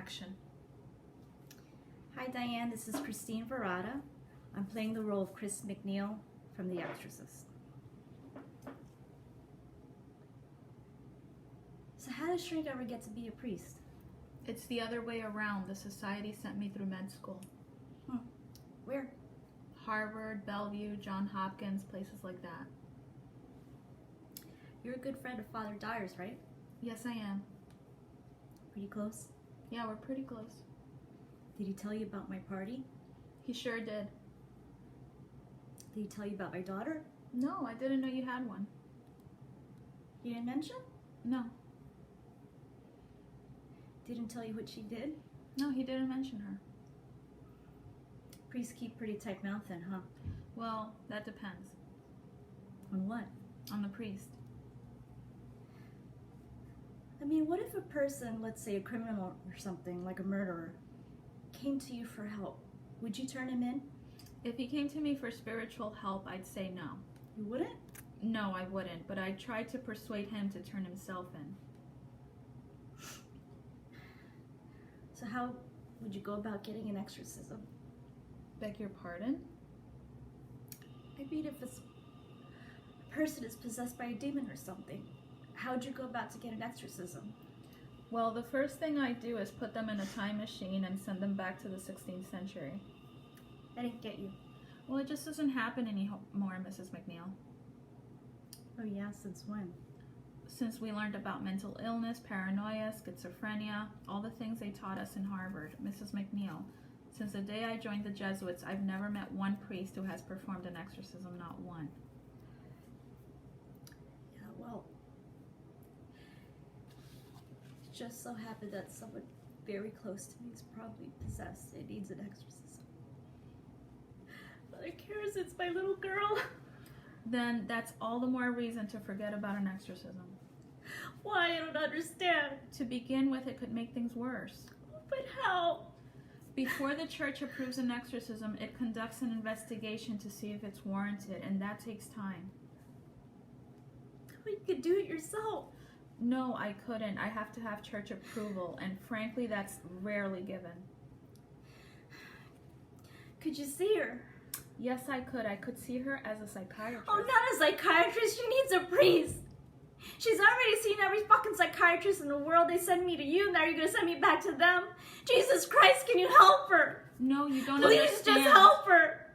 action. Hi Diane, this is Christine Virata. I'm playing the role of Chris McNeil from The Exorcist. So how does Shrink ever get to be a priest? It's the other way around. The society sent me through med school. Where? Harvard, Bellevue, Johns Hopkins, places like that. You're a good friend of Father Dyer's, right? Yes, I am. Pretty close? Yeah, we're pretty close. Did he tell you about my party? He sure did. Did he tell you about my daughter? No, I didn't know you had one. He didn't mention? No. Didn't tell you what she did? No, he didn't mention her. Priests keep pretty tight mouth then, huh? Well, that depends. On what? On the priest. I mean, what if a person, let's say a criminal or something, like a murderer, came to you for help? Would you turn him in? If he came to me for spiritual help, I'd say no. You wouldn't? No, I wouldn't, but I'd try to persuade him to turn himself in. So how would you go about getting an exorcism? Beg your pardon? I mean, if a person is possessed by a demon or something, how would you go about to get an exorcism? Well, the first thing I do is put them in a time machine and send them back to the 16th century. I didn't get you. Well, it just doesn't happen anymore, Mrs. McNeil. Oh yeah, since when? Since we learned about mental illness, paranoia, schizophrenia, all the things they taught us in Harvard, Mrs. McNeil. Since the day I joined the Jesuits, I've never met one priest who has performed an exorcism, not one. Yeah, well, it just so happened that someone very close to me is probably possessed and needs an exorcism. Mother cares, it's my little girl. Then that's all the more reason to forget about an exorcism. Why? I don't understand. To begin with, it could make things worse. But how? Before the church approves an exorcism, it conducts an investigation to see if it's warranted, and that takes time. Well, you could do it yourself. No, I couldn't. I have to have church approval, and frankly, that's rarely given. Could you see her? Yes, I could. I could see her as a psychiatrist. Oh, not a psychiatrist. She needs a priest. She's already seen every fucking psychiatrist in the world. They send me to you. Now you're going to send me back to them? Jesus Christ, can you help her? No, you don't Please understand. just help her.